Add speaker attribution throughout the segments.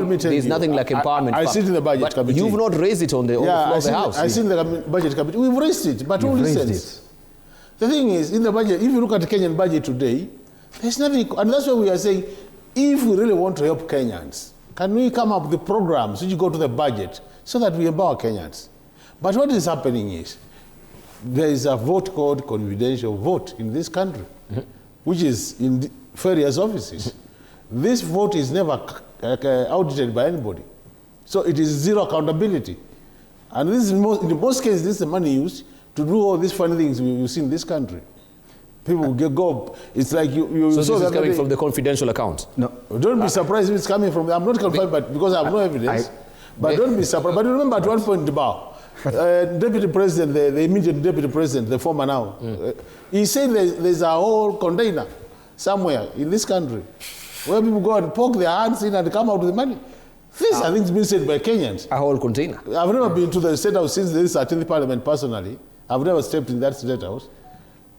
Speaker 1: there's nothing like empowerment.
Speaker 2: I sit in the budget committee.
Speaker 1: You've not raised it on the floor of the House.
Speaker 2: I sit in the budget committee. We've raised it, but who listens? The thing is, in the budget, if you look at the Kenyan budget today, there's nothing, and that's why we are saying, if we really want to help Kenyans, can we come up with programs which go to the budget so that we empower Kenyans? But what is happening is, there is a vote called confidential vote in this country, which is in various offices. This vote is never audited by anybody. So it is zero accountability. And this is in most cases, this is the money used to do all these funny things you see in this country. People go, it's like you
Speaker 1: so this is coming from the confidential account?
Speaker 2: No, don't be surprised if it's coming from, I'm not confirmed, but because I have no evidence. But don't be surprised. But remember at one point, Deputy President, the immediate Deputy President, the former now, he said there's a whole container somewhere in this country where people go and poke their hands in and come out with the money. This, I think, has been said by Kenyans.
Speaker 1: A whole container?
Speaker 2: I've never been to the State House since the 13th Parliament personally. I've never stepped in that State House.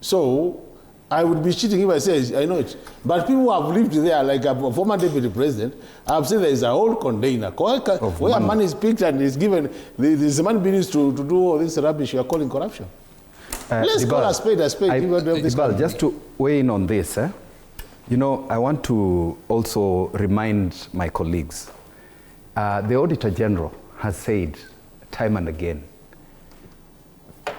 Speaker 2: So I would be cheating if I say I know it. But people who have lived there, like a former Deputy President, I've seen there is a whole container where money is picked and is given. There's money being used to do all this rubbish you are calling corruption. Let's call a spade a spade.
Speaker 3: Just to weigh in on this, you know, I want to also remind my colleagues. The Auditor General has said time and again,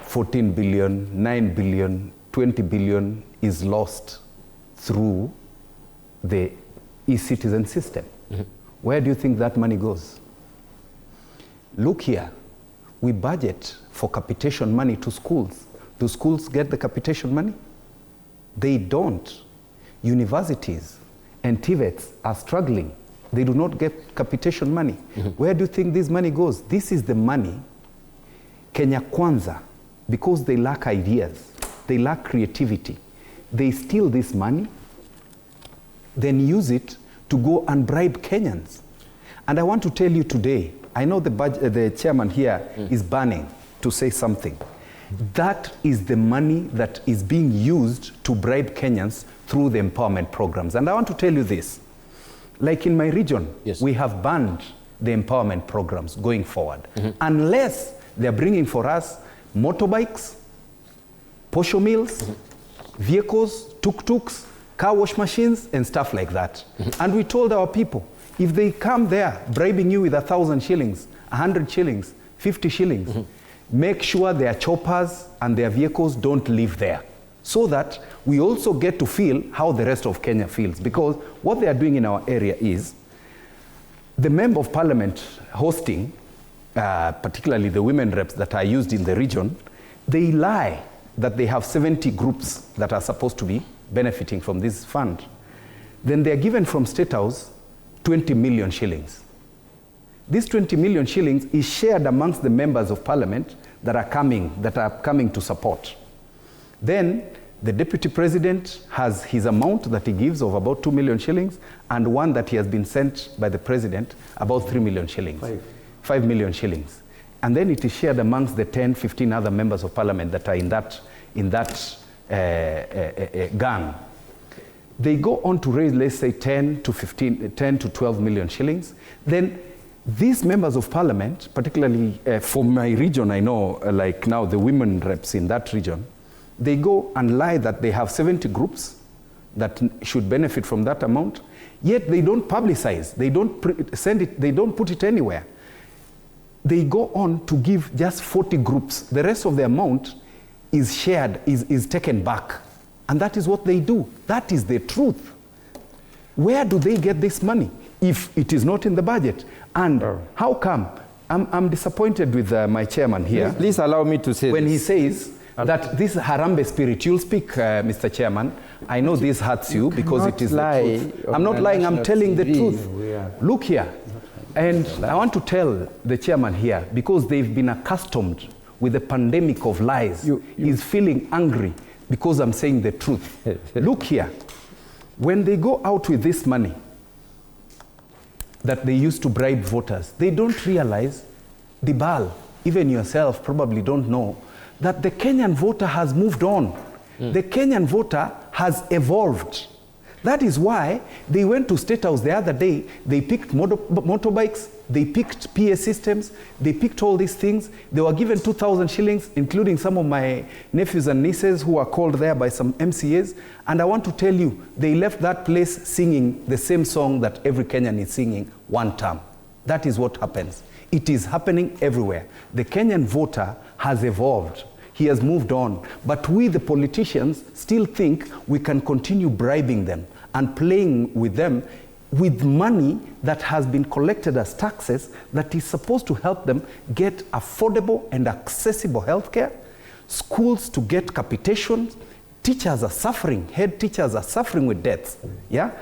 Speaker 3: 14 billion, 9 billion, 20 billion is lost through the e-citizen system. Where do you think that money goes? Look here, we budget for capitation money to schools. Do schools get the capitation money? They don't. Universities and TVETs are struggling. They do not get capitation money. Where do you think this money goes? This is the money Kenya Kwanza, because they lack ideas, they lack creativity, they steal this money, then use it to go and bribe Kenyans. And I want to tell you today, I know the chairman here is burning to say something. That is the money that is being used to bribe Kenyans through the empowerment programs. And I want to tell you this. Like in my region, we have banned the empowerment programs going forward. Unless they're bringing for us motorbikes, posho mills, vehicles, tuk-tuks, car wash machines, and stuff like that. And we told our people, if they come there bribing you with 1,000 shillings, 100 shillings, 50 shillings, make sure their choppers and their vehicles don't live there, so that we also get to feel how the rest of Kenya feels. Because what they are doing in our area is, the Member of Parliament hosting, particularly the women reps that are used in the region, they lie that they have 70 groups that are supposed to be benefiting from this fund. Then they are given from State House 20 million shillings. This 20 million shillings is shared amongst the members of Parliament that are coming to support. Then the Deputy President has his amount that he gives of about 2 million shillings, and one that he has been sent by the President, about 3 million shillings. 5 million shillings. And then it is shared amongst the 10, 15 other members of Parliament that are in that gang. They go on to raise, let's say, 10 to 12 million shillings. Then these members of Parliament, particularly for my region, I know, like now the women reps in that region, they go and lie that they have 70 groups that should benefit from that amount, yet they don't publicize, they don't send it, they don't put it anywhere. They go on to give just 40 groups. The rest of the amount is shared, is taken back. And that is what they do. That is the truth. Where do they get this money if it is not in the budget? And how come? I'm disappointed with my chairman here.
Speaker 4: Please allow me to say
Speaker 3: when he says that this Harambee spirit, you'll speak, Mr. Chairman. I know this hurts you because it is the truth. I'm not lying, I'm telling the truth. Look here. And I want to tell the chairman here, because they've been accustomed with the pandemic of lies, he's feeling angry because I'm saying the truth. Look here. When they go out with this money that they used to bribe voters, they don't realize, Dibal, even yourself probably don't know, that the Kenyan voter has moved on. The Kenyan voter has evolved. That is why they went to State House the other day. They picked motorbikes, they picked PA systems, they picked all these things. They were given 2,000 shillings, including some of my nephews and nieces who were called there by some MCAs. And I want to tell you, they left that place singing the same song that every Kenyan is singing one term. That is what happens. It is happening everywhere. The Kenyan voter has evolved. He has moved on. But we, the politicians, still think we can continue bribing them and playing with them with money that has been collected as taxes that is supposed to help them get affordable and accessible healthcare, schools to get capitation. Teachers are suffering, head teachers are suffering with deaths. Yeah?